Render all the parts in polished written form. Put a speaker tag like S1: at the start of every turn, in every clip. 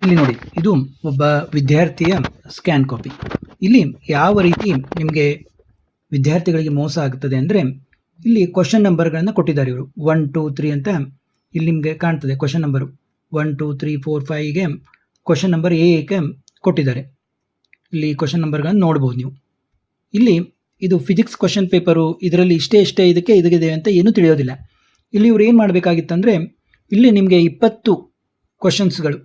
S1: ಇಲ್ಲಿ ನೋಡಿ, ಇದು ಒಬ್ಬ ವಿದ್ಯಾರ್ಥಿಯ ಸ್ಕ್ಯಾನ್ ಕಾಪಿ. ಇಲ್ಲಿ ಯಾವ ರೀತಿ ನಿಮಗೆ ವಿದ್ಯಾರ್ಥಿಗಳಿಗೆ ಮೋಸ ಆಗುತ್ತದೆ ಅಂದರೆ, ಇಲ್ಲಿ ಕ್ವಶನ್ ನಂಬರ್ಗಳನ್ನು ಕೊಟ್ಟಿದ್ದಾರೆ ಇವರು 1 2 3 ಅಂತ. ಇಲ್ಲಿ ನಿಮಗೆ ಕಾಣ್ತದೆ ಕ್ವಶನ್ ನಂಬರ್ 1 2 3 4 5ಗೆ ಕ್ವಶನ್ ನಂಬರ್ ಎಗೆ ಕೊಟ್ಟಿದ್ದಾರೆ. ಇಲ್ಲಿ ಕ್ವಶನ್ ನಂಬರ್ಗಳನ್ನು ನೋಡ್ಬೋದು ನೀವು. ಇಲ್ಲಿ ಇದು ಫಿಸಿಕ್ಸ್ ಕ್ವಶನ್ ಪೇಪರು, ಇದರಲ್ಲಿ ಇಷ್ಟೇ ಇದಕ್ಕಿದೆ ಅಂತ ಏನೂ ತಿಳಿಯೋದಿಲ್ಲ. ಇಲ್ಲಿ ಇವ್ರು ಏನು ಮಾಡಬೇಕಾಗಿತ್ತಂದರೆ, ಇಲ್ಲಿ ನಿಮಗೆ 20 ಕ್ವಶನ್ಸ್ಗಳು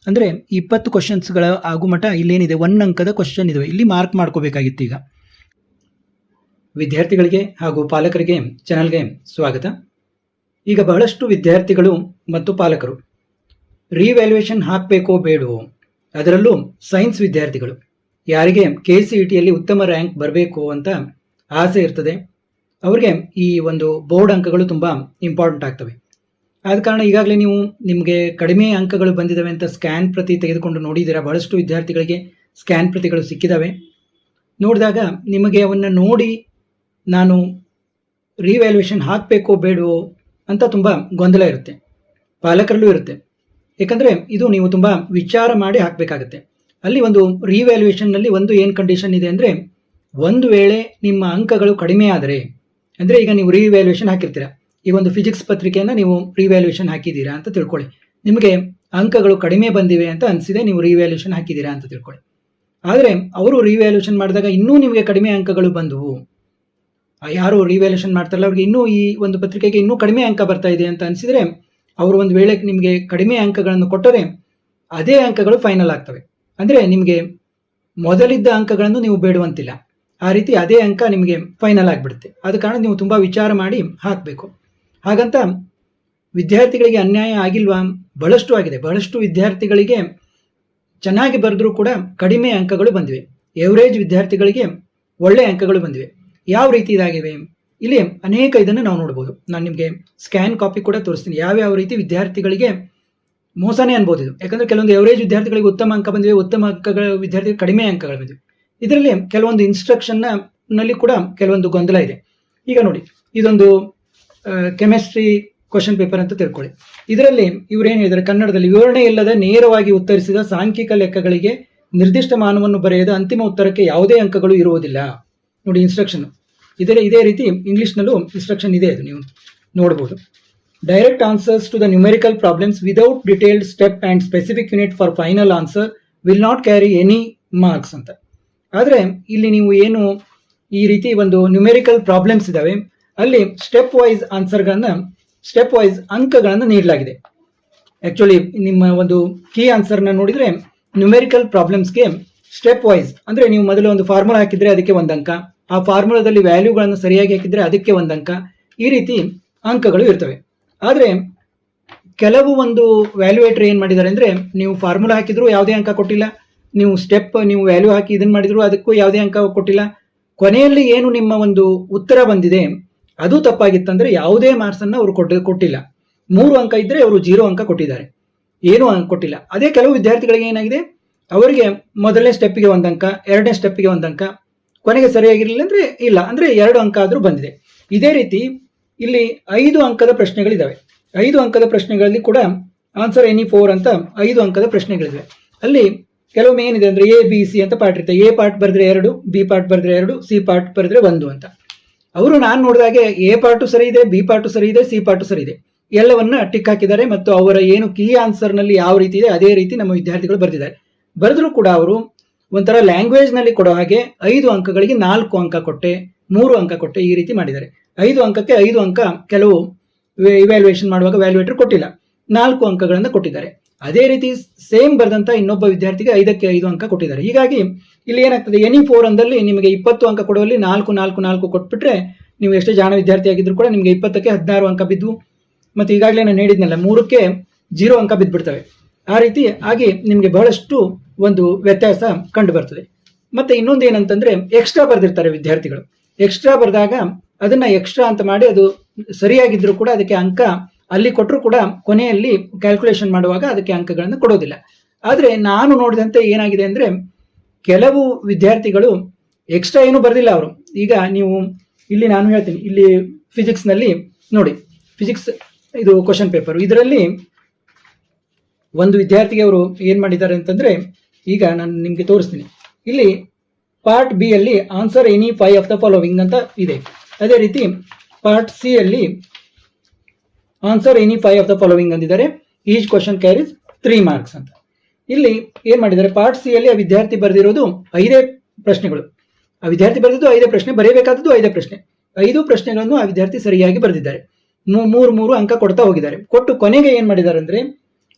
S1: ಅಂದರೆ 20 ಕ್ವಶನ್ಸ್ಗಳ ಆಗು ಮಟ್ಟ ಇಲ್ಲೇನಿದೆ 1 ಅಂಕದ ಕ್ವಶನ್ ಇದಾವೆ, ಇಲ್ಲಿ ಮಾರ್ಕ್ ಮಾಡ್ಕೋಬೇಕಾಗಿತ್ತು. ಈಗ ವಿದ್ಯಾರ್ಥಿಗಳಿಗೆ ಹಾಗೂ ಪಾಲಕರಿಗೆ ಚಾನಲ್ಗೆ ಸ್ವಾಗತ. ಈಗ ಬಹಳಷ್ಟು ವಿದ್ಯಾರ್ಥಿಗಳು ಮತ್ತು ಪಾಲಕರು ರಿವ್ಯಾಲ್ಯೂಯೇಷನ್ ಹಾಕಬೇಕೋ ಬೇಡವೋ, ಅದರಲ್ಲೂ ಸೈನ್ಸ್ ವಿದ್ಯಾರ್ಥಿಗಳು ಯಾರಿಗೆ KCETಯಲ್ಲಿ ಉತ್ತಮ ರ್ಯಾಂಕ್ ಬರಬೇಕು ಅಂತ ಆಸೆ ಇರ್ತದೆ, ಅವರಿಗೆ ಈ ಒಂದು ಬೋರ್ಡ್ ಅಂಕಗಳು ತುಂಬ ಇಂಪಾರ್ಟೆಂಟ್ ಆಗ್ತವೆ. ಆದ ಕಾರಣ ಈಗಾಗಲೇ ನೀವು ನಿಮಗೆ ಕಡಿಮೆ ಅಂಕಗಳು ಬಂದಿದ್ದಾವೆ ಅಂತ ಸ್ಕ್ಯಾನ್ ಪ್ರತಿ ತೆಗೆದುಕೊಂಡು ನೋಡಿದ್ದೀರಾ. ಬಹಳಷ್ಟು ವಿದ್ಯಾರ್ಥಿಗಳಿಗೆ ಸ್ಕ್ಯಾನ್ ಪ್ರತಿಗಳು ಸಿಕ್ಕಿದ್ದಾವೆ. ನೋಡಿದಾಗ ನಿಮಗೆ ಅವನ್ನು ನೋಡಿ ನಾನು ರಿವ್ಯಾಲ್ಯೂಯೇಷನ್ ಹಾಕಬೇಕೋ ಬೇಡವೋ ಅಂತ ತುಂಬ ಗೊಂದಲ ಇರುತ್ತೆ, ಪಾಲಕರಲ್ಲೂ ಇರುತ್ತೆ. ಯಾಕಂದರೆ ಇದು ನೀವು ತುಂಬ ವಿಚಾರ ಮಾಡಿ ಹಾಕಬೇಕಾಗತ್ತೆ. ಅಲ್ಲಿ ಒಂದು ರಿವ್ಯಾಲ್ಯೂಯೇಷನ್ನಲ್ಲಿ ಒಂದು ಏನು ಕಂಡೀಷನ್ ಇದೆ ಅಂದರೆ, ಒಂದು ವೇಳೆ ನಿಮ್ಮ ಅಂಕಗಳು ಕಡಿಮೆ ಆದರೆ, ಅಂದರೆ ಈಗ ನೀವು ರಿವ್ಯಾಲ್ಯೂಯೇಷನ್ ಹಾಕಿರ್ತೀರ, ಈಗ ಒಂದು ಫಿಸಿಕ್ಸ್ ಪತ್ರಿಕೆಯನ್ನು ನೀವು ರಿವ್ಯಾಲ್ಯೂಯೇಷನ್ ಹಾಕಿದ್ದೀರಾ ಅಂತ ತಿಳ್ಕೊಳ್ಳಿ. ನಿಮಗೆ ಅಂಕಗಳು ಕಡಿಮೆ ಬಂದಿವೆ ಅಂತ ಅನಿಸಿದೆ, ನೀವು ರಿವ್ಯಾಲ್ಯೂಯೇಷನ್ ಹಾಕಿದ್ದೀರಾ ಅಂತ ತಿಳ್ಕೊಳ್ಳಿ. ಆದರೆ ಅವರು ರಿವ್ಯಾಲ್ಯೂಯೇಷನ್ ಮಾಡಿದಾಗ ಇನ್ನೂ ನಿಮಗೆ ಕಡಿಮೆ ಅಂಕಗಳು ಬಂದವು, ಯಾರು ರಿವ್ಯಾಲ್ಯೂಯೇಷನ್ ಮಾಡ್ತಾರಲ್ಲ ಅವ್ರಿಗೆ ಇನ್ನೂ ಈ ಒಂದು ಪತ್ರಿಕೆಗೆ ಇನ್ನೂ ಕಡಿಮೆ ಅಂಕ ಬರ್ತಾ ಇದೆ ಅಂತ ಅನಿಸಿದರೆ, ಅವರು ಒಂದು ವೇಳೆ ನಿಮಗೆ ಕಡಿಮೆ ಅಂಕಗಳನ್ನು ಕೊಟ್ಟರೆ ಅದೇ ಅಂಕಗಳು ಫೈನಲ್ ಆಗ್ತವೆ. ಅಂದರೆ ನಿಮಗೆ ಮೊದಲಿದ್ದ ಅಂಕಗಳನ್ನು ನೀವು ಬೇಡುವಂತಿಲ್ಲ, ಆ ರೀತಿ ಅದೇ ಅಂಕ ನಿಮಗೆ ಫೈನಲ್ ಆಗಿಬಿಡುತ್ತೆ. ಆದ ಕಾರಣ ನೀವು ತುಂಬ ವಿಚಾರ ಮಾಡಿ ಹಾಕಬೇಕು. ಹಾಗಂತ ವಿದ್ಯಾರ್ಥಿಗಳಿಗೆ ಅನ್ಯಾಯ ಆಗಿಲ್ವಾ? ಬಹಳಷ್ಟು ಆಗಿದೆ. ಬಹಳಷ್ಟು ವಿದ್ಯಾರ್ಥಿಗಳಿಗೆ ಚೆನ್ನಾಗಿ ಬರೆದ್ರೂ ಕೂಡ ಕಡಿಮೆ ಅಂಕಗಳು ಬಂದಿವೆ. ಎವರೇಜ್ ವಿದ್ಯಾರ್ಥಿಗಳಿಗೆ ಒಳ್ಳೆಯ ಅಂಕಗಳು ಬಂದಿವೆ. ಯಾವ ರೀತಿ ಇದಾಗಿವೆ ಇಲ್ಲಿ ಅನೇಕ ಇದನ್ನು ನಾವು ನೋಡ್ಬೋದು. ನಾನು ನಿಮಗೆ ಸ್ಕ್ಯಾನ್ ಕಾಪಿ ಕೂಡ ತೋರಿಸ್ತೀನಿ, ಯಾವ್ಯಾವ ರೀತಿ ವಿದ್ಯಾರ್ಥಿಗಳಿಗೆ ಮೋಸನೇ ಅನ್ಬೋದು ಇದು. ಯಾಕಂದರೆ ಕೆಲವೊಂದು ಎವರೇಜ್ ವಿದ್ಯಾರ್ಥಿಗಳಿಗೆ ಉತ್ತಮ ಅಂಕ ಬಂದಿವೆ, ಉತ್ತಮ ಅಂಕಗಳ ವಿದ್ಯಾರ್ಥಿಗಳಿಗೆ ಕಡಿಮೆ ಅಂಕಗಳು ಬಂದಿವೆ. ಇದರಲ್ಲಿ ಕೆಲವೊಂದು ಇನ್ಸ್ಟ್ರಕ್ಷನ್ನಲ್ಲಿ ಕೂಡ ಕೆಲವೊಂದು ಗೊಂದಲ ಇದೆ. ಈಗ ನೋಡಿ, ಇದೊಂದು ಕೆಮಿಸ್ಟ್ರಿ ಕ್ವಶನ್ ಪೇಪರ್ ಅಂತ ತಿಳ್ಕೊಳ್ಳಿ. ಇದರಲ್ಲಿ ಇವರೇನು ಹೇಳಿದ್ದಾರೆ, ಕನ್ನಡದಲ್ಲಿ ವಿವರಣೆ ಇಲ್ಲದ ನೇರವಾಗಿ ಉತ್ತರಿಸಿದ ಸಾಂಖ್ಯಿಕ ಲೆಕ್ಕಗಳಿಗೆ ನಿರ್ದಿಷ್ಟ ಮಾನವನ್ನು ಬರೆಯದ ಅಂತಿಮ ಉತ್ತರಕ್ಕೆ ಯಾವುದೇ ಅಂಕಗಳು ಇರುವುದಿಲ್ಲ. ನೋಡಿ ಇನ್ಸ್ಟ್ರಕ್ಷನ್ ಇದೇ ರೀತಿ ಇಂಗ್ಲಿಷ್ನಲ್ಲೂ ಇನ್ಸ್ಟ್ರಕ್ಷನ್ ಇದೆ, ಅದು ನೀವು ನೋಡ್ಬೋದು. Direct answers to the numerical problems without detailed step and specific unit for final answer will not carry any marks ಅಂತ. ಆದರೆ ಇಲ್ಲಿ ನೀವು ಏನು ಈ ರೀತಿ ಒಂದು ನ್ಯೂಮೆರಿಕಲ್ ಪ್ರಾಬ್ಲಮ್ಸ್ ಇದ್ದಾವೆ, ಅಲ್ಲಿ ಸ್ಟೆಪ್ ವೈಸ್ ಆನ್ಸರ್ಗಳನ್ನು, ಸ್ಟೆಪ್ ವೈಸ್ ಅಂಕಗಳನ್ನು ನೀಡಲಾಗಿದೆ. ಆ್ಯಕ್ಚುಲಿ ನಿಮ್ಮ ಒಂದು ಕೀ ಆನ್ಸರ್ನ ನೋಡಿದರೆ ನ್ಯೂಮೆರಿಕಲ್ ಪ್ರಾಬ್ಲಮ್ಸ್ಗೆ ಸ್ಟೆಪ್ ವೈಸ್ ಅಂದರೆ ನೀವು ಮೊದಲು ಒಂದು ಫಾರ್ಮುಲಾ ಹಾಕಿದರೆ ಅದಕ್ಕೆ 1 ಅಂಕ, ಆ ಫಾರ್ಮುಲಾದಲ್ಲಿ ವ್ಯಾಲ್ಯೂಗಳನ್ನು ಸರಿಯಾಗಿ ಹಾಕಿದರೆ ಅದಕ್ಕೆ 1 ಅಂಕ, ಈ ರೀತಿ ಅಂಕಗಳು ಇರ್ತವೆ. ಆದರೆ ಕೆಲವು ಒಂದು ವ್ಯಾಲ್ಯೂಯೇಟರ್ ಏನು ಮಾಡಿದ್ದಾರೆ ಅಂದರೆ, ನೀವು ಫಾರ್ಮುಲಾ ಹಾಕಿದ್ರು ಯಾವುದೇ ಅಂಕ ಕೊಟ್ಟಿಲ್ಲ, ನೀವು ವ್ಯಾಲ್ಯೂ ಹಾಕಿ ಇದನ್ನು ಮಾಡಿದ್ರು ಅದಕ್ಕೂ ಯಾವುದೇ ಅಂಕ ಕೊಟ್ಟಿಲ್ಲ. ಕೊನೆಯಲ್ಲಿ ಏನು ನಿಮ್ಮ ಒಂದು ಉತ್ತರ ಬಂದಿದೆ ಅದು ತಪ್ಪಾಗಿತ್ತಂದರೆ ಯಾವುದೇ ಮಾರ್ಕ್ಸನ್ನು ಅವರು ಕೊಟ್ಟಿಲ್ಲ. 3 ಅಂಕ ಇದ್ದರೆ ಅವರು 0 ಅಂಕ ಕೊಟ್ಟಿದ್ದಾರೆ, ಏನೂ ಅಂಕ ಕೊಟ್ಟಿಲ್ಲ. ಅದೇ ಕೆಲವು ವಿದ್ಯಾರ್ಥಿಗಳಿಗೆ ಏನಾಗಿದೆ, ಅವರಿಗೆ ಮೊದಲನೇ ಸ್ಟೆಪ್ಪಿಗೆ 1 ಅಂಕ, ಎರಡನೇ ಸ್ಟೆಪ್ಪಿಗೆ 1 ಅಂಕ, ಕೊನೆಗೆ ಸರಿಯಾಗಿರಲಿಲ್ಲ ಅಂದರೆ ಇಲ್ಲ, ಅಂದರೆ 2 ಅಂಕ ಆದರೂ ಬಂದಿದೆ. ಇದೇ ರೀತಿ ಇಲ್ಲಿ 5 ಅಂಕದ ಪ್ರಶ್ನೆಗಳಿದ್ದಾವೆ. 5 ಅಂಕದ ಪ್ರಶ್ನೆಗಳಲ್ಲಿ ಕೂಡ ಆನ್ಸರ್ ಎನಿ 4 ಅಂತ 5 ಅಂಕದ ಪ್ರಶ್ನೆಗಳಿವೆ. ಅಲ್ಲಿ ಕೆಲವೊಮ್ಮೆ ಏನಿದೆ ಅಂದರೆ ABC ಅಂತ ಪಾರ್ಟ್ ಇರುತ್ತೆ. A ಪಾರ್ಟ್ ಬರೆದ್ರೆ 2, B ಪಾರ್ಟ್ ಬರೆದ್ರೆ 2, C ಪಾರ್ಟ್ ಬರೆದ್ರೆ 1 ಅಂತ. ಅವರು ನಾನು ನೋಡಿದಾಗೆ A ಪಾರ್ಟು ಸರಿ ಇದೆ, B ಪಾರ್ಟು ಸರಿ ಇದೆ, C ಪಾರ್ಟು ಸರಿ ಇದೆ, ಎಲ್ಲವನ್ನ ಟಿಕ್ ಹಾಕಿದ್ದಾರೆ. ಮತ್ತು ಅವರ ಏನು ಕೀ ಆನ್ಸರ್ನಲ್ಲಿ ಯಾವ ರೀತಿ ಇದೆ ಅದೇ ರೀತಿ ನಮ್ಮ ವಿದ್ಯಾರ್ಥಿಗಳು ಬರೆದಿದ್ದಾರೆ. ಬರೆದರೂ ಕೂಡ ಅವರು ಒಂಥರ ಲ್ಯಾಂಗ್ವೇಜ್ನಲ್ಲಿ ಕೊಡೋ ಹಾಗೆ 5 ಅಂಕಗಳಿಗೆ 4 ಅಂಕ ಕೊಟ್ಟೆ, 3 ಅಂಕ ಕೊಟ್ಟೆ, ಈ ರೀತಿ ಮಾಡಿದ್ದಾರೆ. 5 ಅಂಕಕ್ಕೆ 5 ಅಂಕ ಕೆಲವು ಇವ್ಯಾಲ್ಯೂಯೇಷನ್ ಮಾಡುವಾಗ ವ್ಯಾಲ್ಯೂಯೇಟರ್ ಕೊಟ್ಟಿಲ್ಲ, 4 ಅಂಕಗಳನ್ನು ಕೊಟ್ಟಿದ್ದಾರೆ. ಅದೇ ರೀತಿ ಸೇಮ್ ಬರೆದಂಥ ಇನ್ನೊಬ್ಬ ವಿದ್ಯಾರ್ಥಿಗೆ 5ಕ್ಕೆ 5 ಅಂಕ ಕೊಟ್ಟಿದ್ದಾರೆ. ಹೀಗಾಗಿ ಇಲ್ಲಿ ಏನಾಗ್ತದೆ, ಎನಿ 4 ಅಂದಲ್ಲಿ ನಿಮಗೆ 20 ಅಂಕ ಕೊಡುವಲ್ಲಿ 4 4 4 ಕೊಟ್ಬಿಟ್ರೆ ನೀವು ಎಷ್ಟೇ ಜಾಣ ವಿದ್ಯಾರ್ಥಿ ಆಗಿದ್ರು ಕೂಡ ನಿಮಗೆ 20ಕ್ಕೆ 16 ಅಂಕ ಬಿದ್ದು, ಮತ್ತು ಈಗಾಗಲೇ ನಾನು ಹೇಳಿದ್ನಲ್ಲ 3ಕ್ಕೆ 0 ಅಂಕ ಬಿದ್ದುಬಿಡ್ತವೆ. ಆ ರೀತಿ ಆಗಿ ನಿಮಗೆ ಬಹಳಷ್ಟು ಒಂದು ವ್ಯತ್ಯಾಸ ಕಂಡು ಬರ್ತದೆ. ಮತ್ತೆ ಇನ್ನೊಂದು ಏನಂತಂದ್ರೆ, ಎಕ್ಸ್ಟ್ರಾ ಬರೆದಿರ್ತಾರೆ ವಿದ್ಯಾರ್ಥಿಗಳು. ಎಕ್ಸ್ಟ್ರಾ ಬರೆದಾಗ ಅದನ್ನ ಎಕ್ಸ್ಟ್ರಾ ಅಂತ ಮಾಡಿ ಅದು ಸರಿಯಾಗಿದ್ರು ಕೂಡ ಅದಕ್ಕೆ ಅಂಕ ಅಲ್ಲಿ ಕೊಟ್ಟರು ಕೂಡ ಕೊನೆಯಲ್ಲಿ ಕ್ಯಾಲ್ಕುಲೇಷನ್ ಮಾಡುವಾಗ ಅದಕ್ಕೆ ಅಂಕಗಳನ್ನು ಕೊಡೋದಿಲ್ಲ. ಆದರೆ ನಾನು ನೋಡಿದಂತೆ ಏನಾಗಿದೆ ಅಂದರೆ, ಕೆಲವು ವಿದ್ಯಾರ್ಥಿಗಳು ಎಕ್ಸ್ಟ್ರಾ ಏನು ಬರೆದಿಲ್ಲ ಅವರು. ಈಗ ನೀವು ಇಲ್ಲಿ ನಾನು ಹೇಳ್ತೀನಿ, ಇಲ್ಲಿ ಫಿಸಿಕ್ಸ್ನಲ್ಲಿ ನೋಡಿ, ಫಿಸಿಕ್ಸ್ ಇದು ಕ್ವಶನ್ ಪೇಪರ್, ಇದರಲ್ಲಿ ಒಂದು ವಿದ್ಯಾರ್ಥಿಗೆ ಅವರು ಏನು ಮಾಡಿದ್ದಾರೆ ಅಂತಂದರೆ, ಈಗ ನಾನು ನಿಮಗೆ ತೋರಿಸ್ತೀನಿ. ಇಲ್ಲಿ ಪಾರ್ಟ್ ಬಿ ಅಲ್ಲಿ answer any 5 of the following ಅಂತ ಇದೆ. ಅದೇ ರೀತಿ ಪಾರ್ಟ್ ಸಿ ಅಲ್ಲಿ answer any 5 of the following ಅಂದಿದ್ದಾರೆ. ಈಚ್ ಕ್ವಶನ್ ಕ್ಯಾರೀಸ್ 3 ಮಾರ್ಕ್ಸ್ ಅಂತ. ಇಲ್ಲಿ ಏನು ಮಾಡಿದ್ದಾರೆ, ಪಾರ್ಟ್ ಸಿ ಅಲ್ಲಿ ಆ ವಿದ್ಯಾರ್ಥಿ ಬರೆದಿರೋದು 5 ಪ್ರಶ್ನೆಗಳು. ಆ ವಿದ್ಯಾರ್ಥಿ ಬರೆದಿದ್ದು 5 ಪ್ರಶ್ನೆ, ಬರೆಯಬೇಕಾದದ್ದು 5 ಪ್ರಶ್ನೆ. 5 ಪ್ರಶ್ನೆಗಳನ್ನು ಆ ವಿದ್ಯಾರ್ಥಿ ಸರಿಯಾಗಿ ಬರೆದಿದ್ದಾರೆ. 3 ಅಂಕ ಕೊಡ್ತಾ ಹೋಗಿದ್ದಾರೆ. ಕೊಟ್ಟು ಕೊನೆಗೆ ಏನು ಮಾಡಿದ್ದಾರೆ ಅಂದರೆ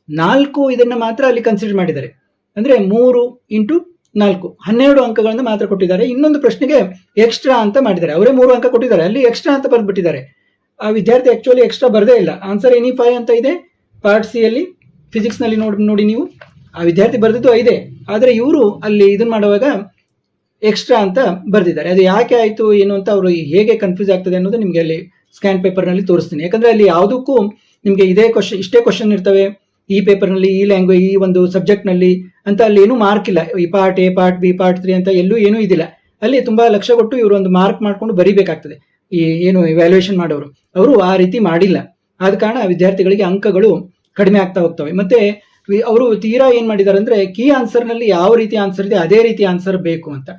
S1: 4 ಇದನ್ನು ಮಾತ್ರ ಅಲ್ಲಿ ಕನ್ಸಿಡರ್ ಮಾಡಿದ್ದಾರೆ. ಅಂದರೆ 3 ಇಂಟು 4 12 ಅಂಕಗಳನ್ನು ಮಾತ್ರ ಕೊಟ್ಟಿದ್ದಾರೆ. ಇನ್ನೊಂದು ಪ್ರಶ್ನೆಗೆ ಎಕ್ಸ್ಟ್ರಾ ಅಂತ ಮಾಡಿದ್ದಾರೆ. ಅವರೇ 3 ಅಂಕ ಕೊಟ್ಟಿದ್ದಾರೆ, ಅಲ್ಲಿ ಎಕ್ಸ್ಟ್ರಾ ಅಂತ ಬರೆದ್ಬಿಟ್ಟಿದ್ದಾರೆ. ಆ ವಿದ್ಯಾರ್ಥಿ ಆಕ್ಚುಲಿ ಎಕ್ಸ್ಟ್ರಾ ಬರದೇ ಇಲ್ಲ. ಆನ್ಸರ್ ಎನಿ 5 ಅಂತ ಇದೆ ಪಾರ್ಟ್ ಸಿ ಅಲ್ಲಿ. ಫಿಸಿಕ್ಸ್ನಲ್ಲಿ ನೋಡಿ ನೀವು, ಆ ವಿದ್ಯಾರ್ಥಿ ಬರೆದಿದ್ದು 5, ಆದರೆ ಇವರು ಅಲ್ಲಿ ಇದನ್ನು ಮಾಡುವಾಗ ಎಕ್ಸ್ಟ್ರಾ ಅಂತ ಬರೆದಿದ್ದಾರೆ. ಅದು ಯಾಕೆ ಆಯಿತು ಏನು ಅಂತ ಅವರು ಹೇಗೆ ಕನ್ಫ್ಯೂಸ್ ಆಗ್ತದೆ ಅನ್ನೋದು ನಿಮಗೆ ಅಲ್ಲಿ ಸ್ಕ್ಯಾನ್ ಪೇಪರ್ನಲ್ಲಿ ತೋರಿಸ್ತೀನಿ. ಯಾಕಂದರೆ ಅಲ್ಲಿ ಯಾವುದಕ್ಕೂ ನಿಮಗೆ ಇಷ್ಟೇ ಕ್ವಶನ್ ಇರ್ತವೆ ಈ ಪೇಪರ್ನಲ್ಲಿ, ಈ ಲ್ಯಾಂಗ್ವೇಜ್, ಈ ಒಂದು ಸಬ್ಜೆಕ್ಟ್ನಲ್ಲಿ ಅಂತ ಅಲ್ಲಿ ಏನೂ ಮಾರ್ಕ್ ಇಲ್ಲ. ಈ part A, part B, part 3 ಅಂತ ಎಲ್ಲೂ ಏನೂ ಇದಿಲ್ಲ. ಅಲ್ಲಿ ತುಂಬ ಲಕ್ಷ ಕೊಟ್ಟು ಇವರು ಒಂದು ಮಾರ್ಕ್ ಮಾಡಿಕೊಂಡು ಬರೀಬೇಕಾಗ್ತದೆ. ಈ ಏನು ಇವ್ಯಾಲ್ಯೂಯೇಷನ್ ಮಾಡೋರು ಅವರು ಆ ರೀತಿ ಮಾಡಿಲ್ಲ. ಆದ ಕಾರಣ ವಿದ್ಯಾರ್ಥಿಗಳಿಗೆ ಅಂಕಗಳು ಕಡಿಮೆ ಆಗ್ತಾ ಹೋಗ್ತವೆ. ಮತ್ತೆ ಅವರು ತೀರಾ ಏನು ಮಾಡಿದ್ದಾರೆ ಅಂದರೆ, ಕೀ ಆನ್ಸರ್ನಲ್ಲಿ ಯಾವ ರೀತಿ ಆನ್ಸರ್ ಇದೆ ಅದೇ ರೀತಿ ಆನ್ಸರ್ ಬೇಕು ಅಂತ.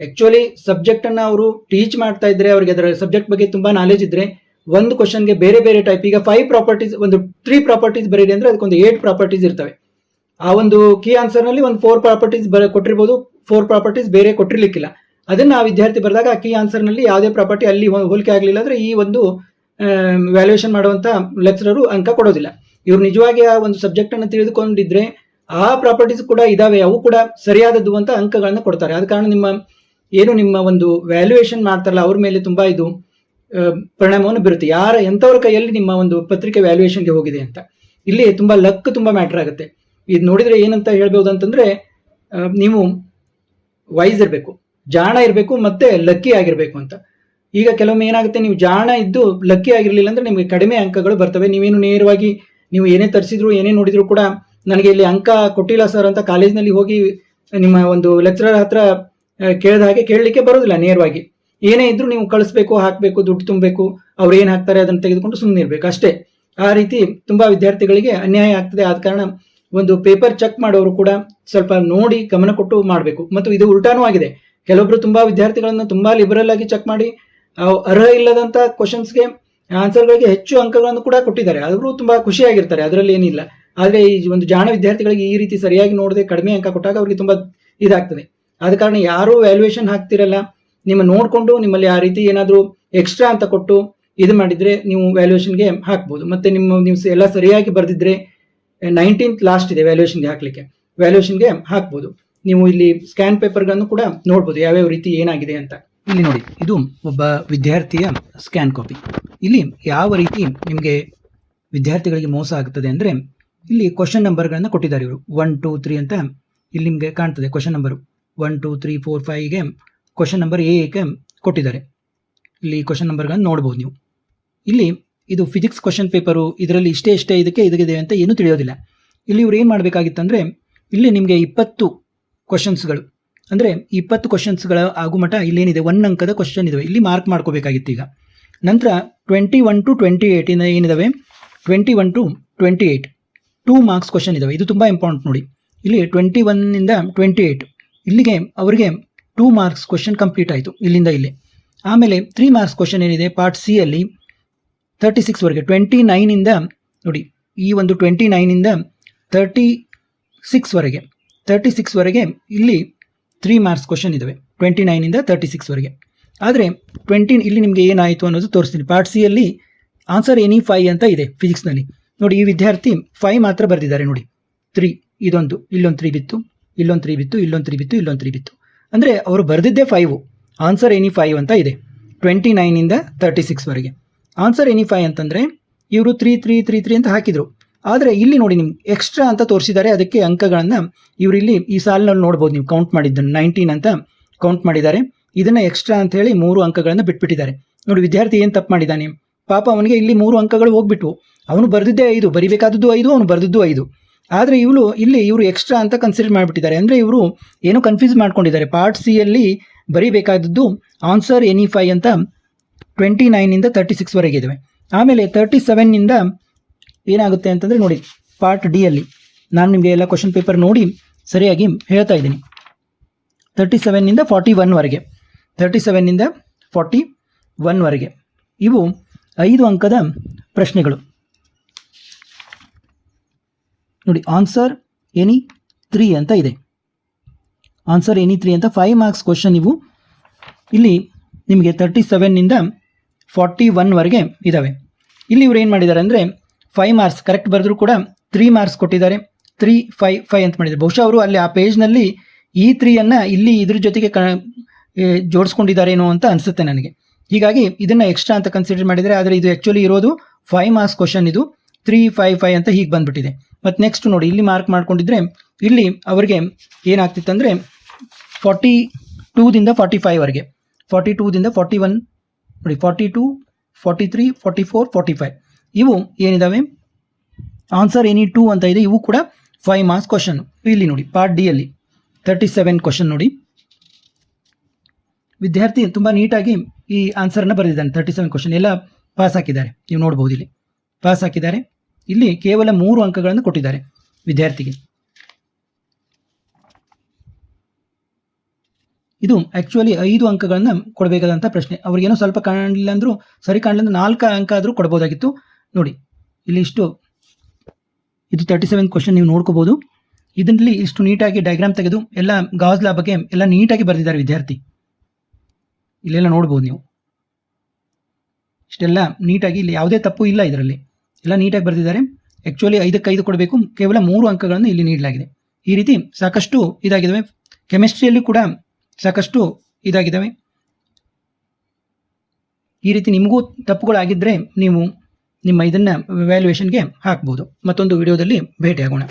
S1: ಆ್ಯಕ್ಚುಲಿ ಸಬ್ಜೆಕ್ಟನ್ನು ಅವರು ಟೀಚ್ ಮಾಡ್ತಾ ಇದ್ರೆ, ಅವರಿಗೆ ಅದರ ಸಬ್ಜೆಕ್ಟ್ ಬಗ್ಗೆ ತುಂಬ ನಾಲೆಜ್ ಇದ್ದರೆ ಒಂದು ಕ್ವಶನ್ಗೆ ಬೇರೆ ಬೇರೆ ಟೈಪ್, ಈಗ 5 ಪ್ರಾಪರ್ಟೀಸ್, ಒಂದು 3 ಪ್ರಾಪರ್ಟೀಸ್ ಬರೀರಿ ಅಂದರೆ ಅದಕ್ಕೊಂದು 8 ಪ್ರಾಪರ್ಟೀಸ್ ಇರ್ತವೆ. ಆ ಒಂದು ಕೀ ಆನ್ಸರ್ನಲ್ಲಿ ಒಂದು 4 ಪ್ರಾಪರ್ಟೀಸ್ ಕೊಟ್ಟಿರ್ಬೋದು, 4 ಪ್ರಾಪರ್ಟೀಸ್ ಬೇರೆ ಕೊಟ್ಟಿರ್ಲಿಕ್ಕಿಲ್ಲ. ಅದನ್ನು ಆ ವಿದ್ಯಾರ್ಥಿ ಬರೆದಾಗ ಆ ಕೀ ಆನ್ಸರ್ನಲ್ಲಿ ಯಾವುದೇ ಪ್ರಾಪರ್ಟಿ ಅಲ್ಲಿ ಹೋಲಿಕೆ ಆಗಲಿಲ್ಲ ಅಂದರೆ ಈ ಒಂದು ವ್ಯಾಲ್ಯೂಯೇಷನ್ ಮಾಡುವಂಥ ಲೆಕ್ಚರರು ಅಂಕ ಕೊಡೋದಿಲ್ಲ. ಇವರು ನಿಜವಾಗಿ ಆ ಒಂದು ಸಬ್ಜೆಕ್ಟನ್ನು ತಿಳಿದುಕೊಂಡಿದ್ರೆ ಆ ಪ್ರಾಪರ್ಟೀಸ್ ಕೂಡ ಇದಾವೆ, ಅವು ಕೂಡ ಸರಿಯಾದದ್ದು ಅಂತ ಅಂಕಗಳನ್ನು ಕೊಡ್ತಾರೆ. ಆದ ಕಾರಣ ನಿಮ್ಮ ಒಂದು ವ್ಯಾಲ್ಯೂಯೇಷನ್ ಮಾಡ್ತಾರಲ್ಲ ಅವ್ರ ಮೇಲೆ ತುಂಬ ಇದು ಪರಿಣಾಮವನ್ನು ಬೀರುತ್ತೆ. ಎಂಥವ್ರ ಕೈಯಲ್ಲಿ ನಿಮ್ಮ ಒಂದು ಪತ್ರಿಕೆ ವ್ಯಾಲ್ಯೂಯೇಷನ್ಗೆ ಹೋಗಿದೆ ಅಂತ. ಇಲ್ಲಿ ತುಂಬ ಲಕ್ ತುಂಬ ಮ್ಯಾಟರ್ ಆಗುತ್ತೆ. ಇದು ನೋಡಿದರೆ ಏನಂತ ಹೇಳ್ಬೋದು ಅಂತಂದರೆ, ನೀವು ವೈಸ್ ಇರಬೇಕು, ಜಾಣ ಇರಬೇಕು, ಮತ್ತೆ ಲಕ್ಕಿ ಆಗಿರಬೇಕು ಅಂತ. ಈಗ ಕೆಲವೊಮ್ಮೆ ಏನಾಗುತ್ತೆ, ನೀವು ಜಾಣ ಇದ್ದು ಲಕ್ಕಿ ಆಗಿರಲಿಲ್ಲ ಅಂದರೆ ನಿಮಗೆ ಕಡಿಮೆ ಅಂಕಗಳು ಬರ್ತವೆ. ನೀವೇನು ನೇರವಾಗಿ ನೀವು ಏನೇ ತರಿಸಿದ್ರು ಏನೇ ನೋಡಿದ್ರು ಕೂಡ ನನಗೆ ಇಲ್ಲಿ ಅಂಕ ಕೊಟ್ಟಿಲ್ಲ ಸರ್ ಅಂತ ಕಾಲೇಜ್ನಲ್ಲಿ ಹೋಗಿ ನಿಮ್ಮ ಒಂದು ಲೆಕ್ಚರರ್ ಹತ್ರ ಕೇಳಿದ ಹಾಗೆ ಕೇಳಲಿಕ್ಕೆ ಬರೋದಿಲ್ಲ. ನೇರವಾಗಿ ಏನೇ ಇದ್ರೂ ನೀವು ಕಳಿಸ್ಬೇಕು, ಹಾಕಬೇಕು, ದುಡ್ಡು ತುಂಬಬೇಕು, ಅವ್ರು ಏನು ಹಾಕ್ತಾರೆ ಅದನ್ನು ತೆಗೆದುಕೊಂಡು ಸುಮ್ಮನೆ ಇರಬೇಕು ಅಷ್ಟೇ. ಆ ರೀತಿ ತುಂಬ ವಿದ್ಯಾರ್ಥಿಗಳಿಗೆ ಅನ್ಯಾಯ ಆಗ್ತದೆ. ಆದ ಕಾರಣ ಒಂದು ಪೇಪರ್ ಚೆಕ್ ಮಾಡೋರು ಕೂಡ ಸ್ವಲ್ಪ ನೋಡಿ ಗಮನ ಕೊಟ್ಟು ಮಾಡಬೇಕು. ಮತ್ತು ಇದು ಉಲ್ಟಾನೂ ಆಗಿದೆ. ಕೆಲವೊಬ್ರು ತುಂಬ ವಿದ್ಯಾರ್ಥಿಗಳನ್ನು ತುಂಬ ಲಿಬರಲ್ ಆಗಿ ಚೆಕ್ ಮಾಡಿ ಅರ್ಹ ಇಲ್ಲದಂಥ ಕ್ವಶನ್ಸ್ಗೆ ಆನ್ಸರ್ಗಳಿಗೆ ಹೆಚ್ಚು ಅಂಕಗಳನ್ನು ಕೂಡ ಕೊಟ್ಟಿದ್ದಾರೆ. ಅವರು ತುಂಬ ಖುಷಿಯಾಗಿರ್ತಾರೆ, ಅದರಲ್ಲಿ ಏನಿಲ್ಲ. ಆದರೆ ಈ ಒಂದು ಜಾಣ ವಿದ್ಯಾರ್ಥಿಗಳಿಗೆ ಈ ರೀತಿ ಸರಿಯಾಗಿ ನೋಡದೆ ಕಡಿಮೆ ಅಂಕ ಕೊಟ್ಟಾಗ ಅವರಿಗೆ ತುಂಬ ಇದಾಗ್ತದೆ. ಆದ ಕಾರಣ ಯಾರು ವ್ಯಾಲ್ಯೂಯೇಷನ್ ಹಾಕ್ತಿರಲ್ಲ, ನಿಮ್ಮ ನೋಡಿಕೊಂಡು ನಿಮ್ಮಲ್ಲಿ ಆ ರೀತಿ ಏನಾದರೂ ಎಕ್ಸ್ಟ್ರಾ ಅಂತ ಕೊಟ್ಟು ಇದು ಮಾಡಿದರೆ ನೀವು ವ್ಯಾಲ್ಯೂಯೇಷನ್ಗೆ ಹಾಕ್ಬೋದು. ಮತ್ತು ನೀವು ಎಲ್ಲ ಸರಿಯಾಗಿ ಬರೆದಿದ್ರೆ 19th ಲಾಸ್ಟ್ ಇದೆ ವ್ಯಾಲ್ಯೂಯೇಷನ್ಗೆ ಹಾಕಲಿಕ್ಕೆ, ವ್ಯಾಲ್ಯೂಯೇಷನ್ಗೆ ಹಾಕ್ಬೋದು. ನೀವು ಇಲ್ಲಿ ಸ್ಕ್ಯಾನ್ ಪೇಪರ್ಗಳನ್ನು ಕೂಡ ನೋಡ್ಬೋದು ಯಾವ್ಯಾವ ರೀತಿ ಏನಾಗಿದೆ ಅಂತ. ಇಲ್ಲಿ ನೋಡಿ, ಇದು ಒಬ್ಬ ವಿದ್ಯಾರ್ಥಿಯ ಸ್ಕ್ಯಾನ್ ಕಾಪಿ. ಇಲ್ಲಿ ಯಾವ ರೀತಿ ನಿಮಗೆ ವಿದ್ಯಾರ್ಥಿಗಳಿಗೆ ಮೋಸ ಆಗ್ತದೆ ಅಂದರೆ, ಇಲ್ಲಿ ಕ್ವಶನ್ ನಂಬರ್ಗಳನ್ನು ಕೊಟ್ಟಿದ್ದಾರೆ ಇವರು 1 2 3 ಅಂತ. ಇಲ್ಲಿ ನಿಮಗೆ ಕಾಣ್ತದೆ ಕ್ವಶನ್ ನಂಬರು 1 2 3 4 5ಗೆ ಕ್ವಶನ್ ನಂಬರ್ ಎಗೆ ಕೊಟ್ಟಿದ್ದಾರೆ. ಇಲ್ಲಿ ಕ್ವಶನ್ ನಂಬರ್ಗಳನ್ನು ನೋಡ್ಬೋದು ನೀವು. ಇಲ್ಲಿ ಇದು ಫಿಸಿಕ್ಸ್ ಕ್ವಶನ್ ಪೇಪರು, ಇದರಲ್ಲಿ ಇಷ್ಟೇ ಇದಕ್ಕಿದೆ ಅಂತ ಏನೂ ತಿಳಿಯೋದಿಲ್ಲ. ಇಲ್ಲಿ ಇವ್ರು ಏನು ಮಾಡಬೇಕಾಗಿತ್ತಂದರೆ, ಇಲ್ಲಿ ನಿಮಗೆ 20 ಕ್ವಶನ್ಸ್ಗಳು ಅಂದರೆ 20 ಕ್ವಶನ್ಸ್ಗಳ ಆಗುಮಟ ಇಲ್ಲೇನಿದೆ 1 ಅಂಕದ ಕ್ವಶನ್ ಇದಾವೆ, ಇಲ್ಲಿ ಮಾರ್ಕ್ ಮಾಡ್ಕೋಬೇಕಾಗಿತ್ತು. ಈಗ ನಂತರ 21 to 28 ಏನಿದಾವೆ, 21 to 28 2 ಮಾರ್ಕ್ಸ್ ಕ್ವಶನ್ ಇದಾವೆ. ಇದು ತುಂಬ ಇಂಪಾರ್ಟೆಂಟ್ ನೋಡಿ. ಇಲ್ಲಿ 21 to 28 ಇಲ್ಲಿಗೆ ಅವರಿಗೆ 2 ಮಾರ್ಕ್ಸ್ ಕ್ವಶನ್ ಕಂಪ್ಲೀಟ್ ಆಯಿತು ಇಲ್ಲಿಂದ ಇಲ್ಲಿ. ಆಮೇಲೆ 3 ಮಾರ್ಕ್ಸ್ ಕ್ವಶನ್ ಏನಿದೆ ಪಾರ್ಟ್ ಸಿ ಅಲ್ಲಿ 36ವರೆಗೆ 29 ನೋಡಿ, ಈ ಒಂದು 29 36ವರೆಗೆ ಇಲ್ಲಿ 3 ಮಾರ್ಕ್ಸ್ ಕ್ವಶನ್ ಇದ್ದಾವೆ 29 36ವರೆಗೆ. ಆದರೆ ಇಲ್ಲಿ ನಿಮಗೆ ಏನಾಯಿತು ಅನ್ನೋದು ತೋರಿಸ್ತೀನಿ. ಪಾರ್ಟ್ ಸಿ ಅಲ್ಲಿ ಆನ್ಸರ್ ಎನಿ 5 ಅಂತ ಇದೆ ಫಿಸಿಕ್ಸ್ನಲ್ಲಿ. ನೋಡಿ, ಈ ವಿದ್ಯಾರ್ಥಿ 5 ಮಾತ್ರ ಬರೆದಿದ್ದಾರೆ ನೋಡಿ. 3 ಇಲ್ಲೊಂದು 3 ಬಿತ್ತು, ಇಲ್ಲೊಂದು 3 ಬಿತ್ತು, ಇಲ್ಲೊಂದು 3 ಬಿತ್ತು, ಇಲ್ಲೊಂದು 3 ಬಿತ್ತು. ಅಂದರೆ ಅವರು ಬರೆದಿದ್ದೇ 5, ಆನ್ಸರ್ ಎನಿ 5 ಅಂತ ಇದೆ 29 36ವರೆಗೆ. ಆನ್ಸರ್ ಎನಿ 5 ಅಂತಂದರೆ ಇವರು 3 3 3 3 ಅಂತ ಹಾಕಿದರು. ಆದರೆ ಇಲ್ಲಿ ನೋಡಿ ನಿಮ್ಗೆ ಎಕ್ಸ್ಟ್ರಾ ಅಂತ ತೋರಿಸಿದ್ದಾರೆ. ಅದಕ್ಕೆ ಅಂಕಗಳನ್ನು ಇವರು ಇಲ್ಲಿ ಈ ಸಾಲಿನಲ್ಲಿ ನೋಡ್ಬೋದು, ನೀವು ಕೌಂಟ್ ಮಾಡಿದ್ದನ್ನು 19 ಅಂತ ಕೌಂಟ್ ಮಾಡಿದ್ದಾರೆ. ಇದನ್ನು ಎಕ್ಸ್ಟ್ರಾ ಅಂತ ಹೇಳಿ 3 ಅಂಕಗಳನ್ನು ಬಿಟ್ಬಿಟ್ಟಿದ್ದಾರೆ. ನೋಡಿ, ವಿದ್ಯಾರ್ಥಿ ಏನು ತಪ್ಪು ಮಾಡಿದ್ದಾನೆ ಪಾಪ, ಅವನಿಗೆ ಇಲ್ಲಿ 3 ಅಂಕಗಳು ಹೋಗ್ಬಿಟ್ಟು ಅವನು ಬರೆದಿದ್ದೇ 5, ಬರಿಬೇಕಾದದ್ದು 5, ಅವನು ಬರೆದಿದ್ದು 5. ಆದರೆ ಇವರು ಎಕ್ಸ್ಟ್ರಾ ಅಂತ ಕನ್ಸಿಡರ್ ಮಾಡಿಬಿಟ್ಟಿದ್ದಾರೆ. ಅಂದರೆ ಇವರು ಏನೋ ಕನ್ಫ್ಯೂಸ್ ಮಾಡ್ಕೊಂಡಿದ್ದಾರೆ. ಪಾರ್ಟ್ ಸಿ ಅಲ್ಲಿ ಬರೀಬೇಕಾದದ್ದು ಆನ್ಸರ್ ಎನಿ 5 ಅಂತ 29 36ವರೆಗೆ ಇದ್ದಾವೆ. ಆಮೇಲೆ 37 ಏನಾಗುತ್ತೆ ಅಂತಂದರೆ ನೋಡಿ, ಪಾರ್ಟ್ ಡಿ ಅಲ್ಲಿ ನಾನು ನಿಮಗೆ ಎಲ್ಲ ಕ್ವಶನ್ ಪೇಪರ್ ನೋಡಿ ಸರಿಯಾಗಿ ಹೇಳ್ತಾ ಇದ್ದೀನಿ. 37ನಿಂದ 41ವರೆಗೆ 37ನಿಂದ 41ವರೆಗೆ ಇವು 5 ಅಂಕದ ಪ್ರಶ್ನೆಗಳು. ನೋಡಿ, ಆನ್ಸರ್ ಎನಿ 3 ಅಂತ ಇದೆ. ಆನ್ಸರ್ ಎನಿ 3 ಅಂತ 5 ಮಾರ್ಕ್ಸ್ ಕ್ವಶನ್ ಇವು. ಇಲ್ಲಿ ನಿಮಗೆ 37ನಿಂದ 41ವರೆಗೆ ಇದ್ದಾವೆ. ಇಲ್ಲಿ ಇವ್ರು ಏನು ಮಾಡಿದ್ದಾರೆ ಅಂದರೆ 5 ಮಾರ್ಕ್ಸ್ ಕರೆಕ್ಟ್ ಬರೆದ್ರು ಕೂಡ 3 ಮಾರ್ಕ್ಸ್ ಕೊಟ್ಟಿದ್ದಾರೆ. 3, 5, 5 ಅಂತ ಮಾಡಿದ್ದಾರೆ. ಬಹುಶಃ ಅವರು ಅಲ್ಲಿ ಆ ಪೇಜ್ನಲ್ಲಿ ಈ 3ಅನ್ನು ಇಲ್ಲಿ ಇದ್ರ ಜೊತೆಗೆ ಜೋಡಿಸ್ಕೊಂಡಿದ್ದಾರೇನೋ ಅಂತ ಅನಿಸುತ್ತೆ ನನಗೆ. ಹೀಗಾಗಿ ಇದನ್ನು ಎಕ್ಸ್ಟ್ರಾ ಅಂತ ಕನ್ಸಿಡರ್ ಮಾಡಿದರೆ, ಆದರೆ ಇದು ಆ್ಯಕ್ಚುಲಿ ಇರೋದು 5 ಮಾರ್ಕ್ಸ್ ಕ್ವಶನ್. ಇದು 3, 5, 5 ಅಂತ ಹೀಗೆ ಬಂದುಬಿಟ್ಟಿದೆ. ಮತ್ತು ನೆಕ್ಸ್ಟ್ ನೋಡಿ, ಇಲ್ಲಿ ಮಾರ್ಕ್ ಮಾಡ್ಕೊಂಡಿದ್ರೆ ಇಲ್ಲಿ ಅವರಿಗೆ ಏನಾಗ್ತಿತ್ತಂದರೆ 42ದಿಂದ 45ವರೆಗೆ, 42ದಿಂದ 41 ನೋಡಿ, 42, 43, 44, 45 ಇವು ಏನಿದ್ದಾವೆ ಆನ್ಸರ್ ಎನಿ 2 ಅಂತ ಇದೆ. ಇವು ಕೂಡ 5 ಮಾರ್ಕ್ಸ್ ಕ್ವಶನ್. ಇಲ್ಲಿ ನೋಡಿ, ಪಾರ್ಟ್ ಡಿ ಅಲ್ಲಿ 37 ಕ್ವಶನ್ ನೋಡಿ. ವಿದ್ಯಾರ್ಥಿ ತುಂಬ ನೀಟಾಗಿ ಈ ಆನ್ಸರನ್ನು ಬರೆದಿದ್ದಾನೆ. 37 ಕ್ವಶನ್ ಎಲ್ಲ ಪಾಸ್ ಹಾಕಿದ್ದಾರೆ. ನೀವು ನೋಡ್ಬೋದು, ಇಲ್ಲಿ ಪಾಸ್ ಹಾಕಿದ್ದಾರೆ. ಇಲ್ಲಿ ಕೇವಲ 3 ಅಂಕಗಳನ್ನು ಕೊಟ್ಟಿದ್ದಾರೆ ವಿದ್ಯಾರ್ಥಿಗೆ. ಇದು ಆ್ಯಕ್ಚುಲಿ 5 ಅಂಕಗಳನ್ನು ಕೊಡಬೇಕಾದಂಥ ಪ್ರಶ್ನೆ. ಅವ್ರಿಗೇನೋ ಸ್ವಲ್ಪ ಕಾಣಲಿಲ್ಲ ಅಂದರೂ, ಸರಿ ಕಾಣಲಿಲ್ಲ ಅಂದ್ರೆ 4 ಅಂಕ ಆದರೂ ಕೊಡ್ಬೋದಾಗಿತ್ತು. ನೋಡಿ, ಇಲ್ಲಿ ಇಷ್ಟು ಇದು 37 ಕ್ವಶನ್ ನೀವು ನೋಡ್ಕೋಬೋದು. ಇದರಲ್ಲಿ ಇಷ್ಟು ನೀಟಾಗಿ ಡಯಾಗ್ರಾಮ್ ತೆಗೆದು ಎಲ್ಲ ಗಾಸ್ ಲಾ ಬಗ್ಗೆ ಎಲ್ಲ ನೀಟಾಗಿ ಬರೆದಿದ್ದಾರೆ ವಿದ್ಯಾರ್ಥಿ. ಇಲ್ಲೆಲ್ಲ ನೋಡ್ಬೋದು ನೀವು, ಇಷ್ಟೆಲ್ಲ ನೀಟಾಗಿ, ಇಲ್ಲಿ ಯಾವುದೇ ತಪ್ಪು ಇಲ್ಲ, ಇದರಲ್ಲಿ ಎಲ್ಲ ನೀಟಾಗಿ ಬರೆದಿದ್ದಾರೆ. ಆ್ಯಕ್ಚುಲಿ 5ಕ್ಕೆ 5 ಕೊಡಬೇಕು, ಕೇವಲ 3 ಅಂಕಗಳನ್ನು ಇಲ್ಲಿ ನೀಡಲಾಗಿದೆ. ಈ ರೀತಿ ಸಾಕಷ್ಟು ಇದಾಗಿದ್ದಾವೆ. ಕೆಮಿಸ್ಟ್ರಿಯಲ್ಲಿ ಕೂಡ ಸಾಕಷ್ಟು ಇದಾಗಿದ್ದಾವೆ. ಈ ರೀತಿ ನಿಮಗೂ ತಪ್ಪುಗಳಾಗಿದ್ದರೆ ನೀವು ನಿಮ್ಮ ಇದನ್ನು ವ್ಯಾಲ್ಯೂಯೇಷನ್ಗೆ ಹಾಕ್ಬೋದು. ಮತ್ತೊಂದು ವಿಡಿಯೋದಲ್ಲಿ ಭೇಟಿಯಾಗೋಣ.